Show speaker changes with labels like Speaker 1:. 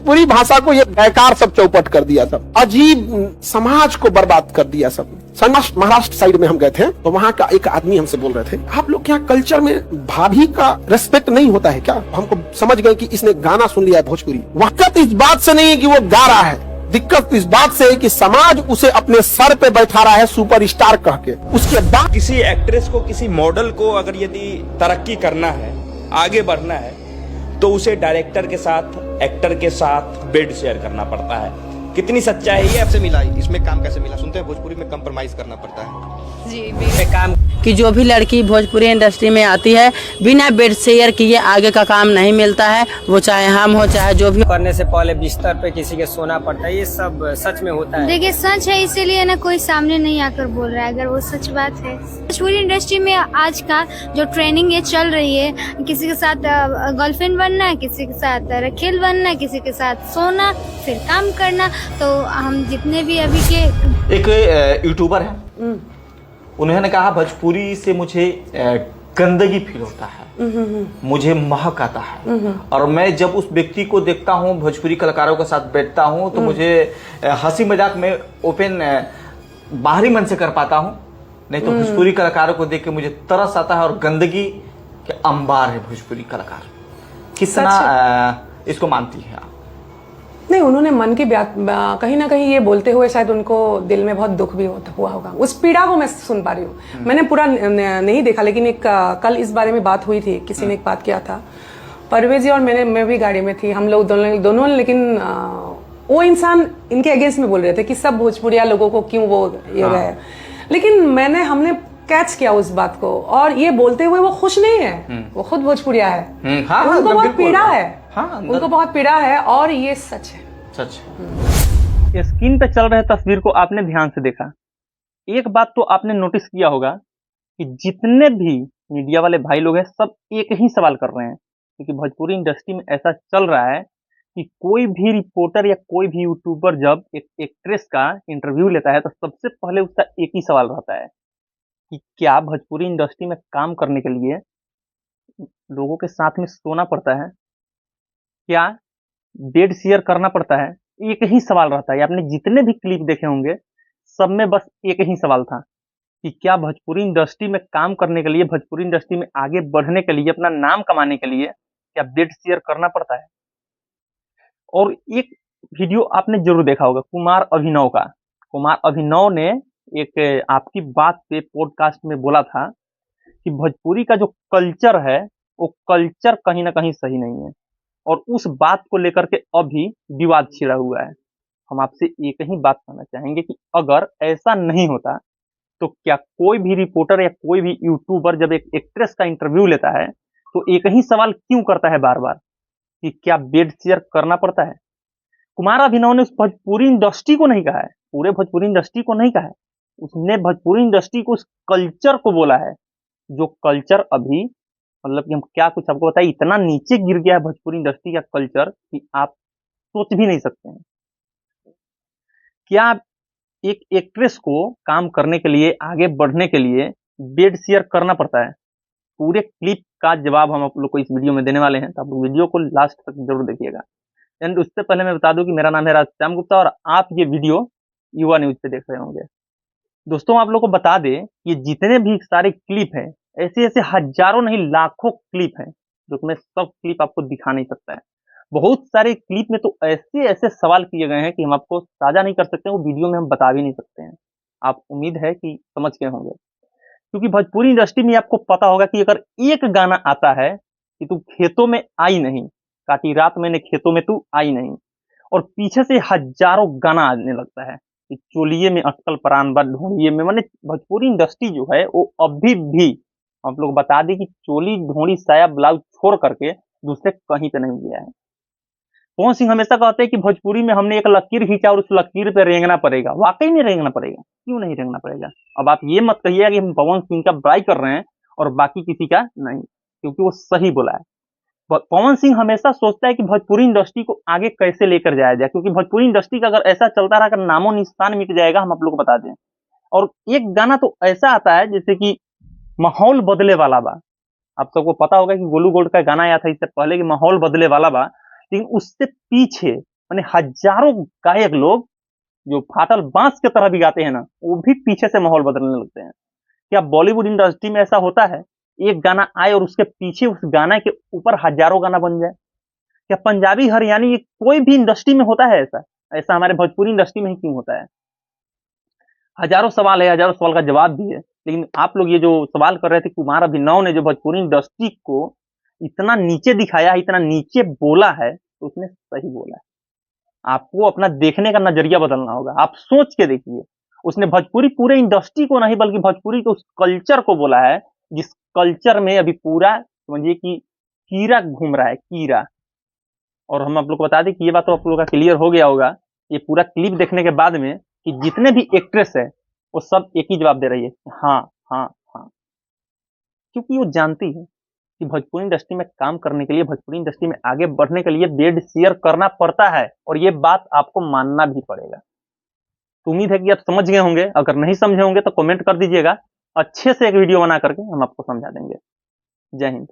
Speaker 1: भोजपुरी भाषा को ये बेकार सब चौपट कर दिया सब, अजीब समाज को बर्बाद कर दिया सब। महाराष्ट्र साइड में हम गए थे तो वहाँ का एक आदमी हमसे बोल रहे थे, आप लोग क्या कल्चर में भाभी का रेस्पेक्ट नहीं होता है क्या? हमको समझ गए कि इसने गाना सुन लिया है भोजपुरी। वक्त इस बात से नहीं है कि वो गा रहा है, दिक्कत इस बात से है कि समाज उसे अपने सर पे बैठा रहा है सुपरस्टार कह के। उसके बाद
Speaker 2: किसी एक्ट्रेस को, किसी मॉडल को अगर यदि तरक्की करना है, आगे बढ़ना है, तो उसे डायरेक्टर के साथ, एक्टर के साथ बेड शेयर करना पड़ता है। कितनी सच्चाई है ये
Speaker 3: आपसे मिला, इसमें काम कैसे मिला? सुनते हैं भोजपुरी में कंप्रोमाइज करना पड़ता है
Speaker 4: जी। मेरे काम कि जो भी लड़की भोजपुरी इंडस्ट्री में आती है बिना बेड शेयर किए आगे का काम नहीं मिलता है, वो चाहे हम हो चाहे जो भी।
Speaker 5: करने से पहले बिस्तर पे किसी के सोना पड़ता है, ये सब सच में होता है।
Speaker 6: देखिए सच है, इसीलिए ना कोई सामने नहीं आकर बोल रहा है अगर वो सच बात है। भोजपुरी इंडस्ट्री में आज का जो ट्रेनिंग ये चल रही है, किसी के साथ गर्लफ्रेंड बनना, किसी के साथ रखेल बनना, किसी के साथ सोना फिर काम करना, तो हम जितने भी अभी के
Speaker 7: एक यूट्यूबर है, उन्होंने कहा भोजपुरी से मुझे गंदगी फील होता है, मुझे महक आता है, और मैं जब उस व्यक्ति को देखता हूँ, भोजपुरी कलाकारों के साथ बैठता हूँ, तो मुझे हंसी मजाक में ओपन बाहरी मन से कर पाता हूँ, नहीं तो भोजपुरी कलाकारों को देख के मुझे तरस आता है। और गंदगी के अंबार है भोजपुरी कलाकार। कितना इसको मानती है आप?
Speaker 8: नहीं, उन्होंने मन की बात कहीं ना कहीं ये बोलते हुए शायद उनको दिल में बहुत दुख भी हुआ होगा। उस पीड़ा को मैं सुन पा रही हूँ। मैंने पूरा नहीं देखा, लेकिन एक कल इस बारे में बात हुई थी, किसी ने एक बात किया था, परवेज जी और मैं भी गाड़ी में थी, हम लोग दोनों लेकिन वो इंसान इनके अगेंस्ट में बोल रहे थे कि सब भोजपुरिया लोगों को क्यों वो ये रहे, लेकिन हमने कैच किया उस बात को, और ये बोलते हुए वो खुश नहीं है, वो खुद भोजपुरिया है, उनको बहुत पीड़ा है, उनको बहुत पीड़ा है, और ये सच है।
Speaker 7: सच है।
Speaker 9: स्क्रीन पे चल रहे तस्वीर को आपने ध्यान से देखा, एक बात तो आपने नोटिस किया होगा कि जितने भी मीडिया वाले भाई लोग हैं सब एक ही सवाल कर रहे हैं, क्योंकि भोजपुरी इंडस्ट्री में ऐसा चल रहा है कि कोई भी रिपोर्टर या कोई भी यूट्यूबर जब एक एक्ट्रेस का इंटरव्यू लेता है तो सबसे पहले उसका एक ही सवाल रहता है कि क्या भोजपुरी इंडस्ट्री में काम करने के लिए लोगों के साथ में सोना पड़ता है, क्या बेड शेयर करना पड़ता है? एक ही सवाल रहता है। आपने जितने भी क्लिप देखे होंगे सब में बस एक ही सवाल था कि क्या भोजपुरी इंडस्ट्री में काम करने के लिए, भोजपुरी इंडस्ट्री में आगे बढ़ने के लिए, अपना नाम कमाने के लिए क्या बेड शेयर करना पड़ता है? और एक वीडियो आपने जरूर देखा होगा कुमार अभिनव का। कुमार अभिनव ने एक आपकी बात पे पॉडकास्ट में बोला था कि भोजपुरी का जो कल्चर है वो कल्चर कहीं ना कहीं सही नहीं है, और उस बात को लेकर के अभी विवाद छिड़ा हुआ है। हम आपसे एक ही बात कहना चाहेंगे कि अगर ऐसा नहीं होता तो क्या कोई भी रिपोर्टर या कोई भी यूट्यूबर जब एक एक्ट्रेस का इंटरव्यू लेता है तो एक ही सवाल क्यों करता है बार बार कि क्या बेड शेयर करना पड़ता है? कुमार अभिनव ने उस भोजपुरी इंडस्ट्री को नहीं कहा है, पूरे भोजपुरी इंडस्ट्री को नहीं कहा है, उसने भोजपुरी इंडस्ट्री को, उस कल्चर को बोला है, जो कल्चर अभी मतलब कि हम क्या कुछ आपको बताइए, इतना नीचे गिर गया है भोजपुरी इंडस्ट्री का कल्चर कि आप सोच भी नहीं सकते हैं। क्या एक एक्ट्रेस को काम करने के लिए, आगे बढ़ने के लिए बेड शेयर करना पड़ता है? पूरे क्लिप का जवाब हम आप लोग को इस वीडियो में देने वाले हैं, तो आप लोग वीडियो को लास्ट तक जरूर देखिएगा। एंड उससे पहले मैं बता दूं कि मेरा नाम है राजश्याम गुप्ता और आप ये वीडियो युवा न्यूज पे देख रहे होंगे। दोस्तों आप लोग को बता दें कि जितने भी सारे क्लिप हैं, ऐसे ऐसे हजारों नहीं लाखों क्लिप हैं, जो मैं सब क्लिप आपको दिखा नहीं सकता है। बहुत सारे क्लिप में तो ऐसे ऐसे सवाल किए गए हैं कि हम आपको साझा नहीं कर सकते, वो वीडियो में हम बता भी नहीं सकते हैं। आप उम्मीद है कि समझ गए होंगे, क्योंकि भोजपुरी इंडस्ट्री में आपको पता होगा कि अगर एक गाना आता है कि तू खेतों में आई नहीं, काटी रात मैंने खेतों में तू आई नहीं, और पीछे से हजारों गाना आने लगता है कि चोलिए में अटकल परान बा ढोड़िए में, माने भोजपुरी इंडस्ट्री जो है वो अभी भी आप लोग बता दें कि चोली ढोड़ी साया ब्लाउज छोड़ करके दूसरे कहीं पे नहीं गया है। पवन सिंह हमेशा कहते हैं कि भोजपुरी में हमने एक लकीर खींचा और उस लकीर पे रेंगना पड़ेगा। वाकई में रेंगना पड़ेगा, क्यों नहीं रेंगना पड़ेगा? अब आप ये मत कहिएगा कि हम पवन सिंह का बड़ाई कर रहे हैं और बाकी किसी का नहीं, क्योंकि वो सही बोला है। पवन सिंह हमेशा सोचता है कि भोजपुरी इंडस्ट्री को आगे कैसे लेकर जाया जाए, क्योंकि भोजपुरी इंडस्ट्री का अगर ऐसा चलता रहा, नामो निशान मिट जाएगा, हम आप लोग को बता दें। और एक गाना तो ऐसा आता है जैसे कि माहौल बदले वाला बा, आप सबको पता होगा कि गोलू गोल्ड का गाना आया था इससे पहले कि माहौल बदले वाला बा, लेकिन उससे पीछे मैंने हजारों गायक लोग जो फाटल बांस की तरह भी गाते हैं ना, वो भी पीछे से माहौल बदलने लगते हैं। क्या बॉलीवुड इंडस्ट्री में ऐसा होता है, एक गाना आए और उसके पीछे उस गाना के ऊपर हजारों गाना बन जाए? क्या पंजाबी हरियाणी कोई भी इंडस्ट्री में होता है ऐसा? ऐसा हमारे भोजपुरी इंडस्ट्री में ही क्यों होता है? हजारों सवाल है, हजारों सवाल का जवाब भी है, लेकिन आप लोग ये जो सवाल कर रहे थे, कुमार अभिनव ने जो भोजपुरी इंडस्ट्री को इतना नीचे दिखाया है, इतना नीचे बोला है, तो उसने सही बोला है। आपको अपना देखने का नजरिया बदलना होगा। आप सोच के देखिए, उसने भोजपुरी पूरे इंडस्ट्री को नहीं बल्कि भोजपुरी के उस कल्चर को बोला है जिस कल्चर में अभी पूरा समझिए कि कीड़ा घूम रहा है, कीड़ा। और हम आप लोग को बता दें कि ये बात तो आप लोग का क्लियर हो गया होगा ये पूरा क्लिप देखने के बाद में, कि जितने भी एक्ट्रेस है वो सब एक ही जवाब दे रही है, हाँ हाँ हाँ, क्योंकि वो जानती है कि भोजपुरी इंडस्ट्री में काम करने के लिए, भोजपुरी इंडस्ट्री में आगे बढ़ने के लिए बेड शेयर करना पड़ता है, और ये बात आपको मानना भी पड़ेगा। तो उम्मीद है कि आप समझ गए होंगे। अगर नहीं समझे होंगे तो कमेंट कर दीजिएगा, अच्छे से एक वीडियो बना करके हम आपको समझा देंगे। जय हिंद।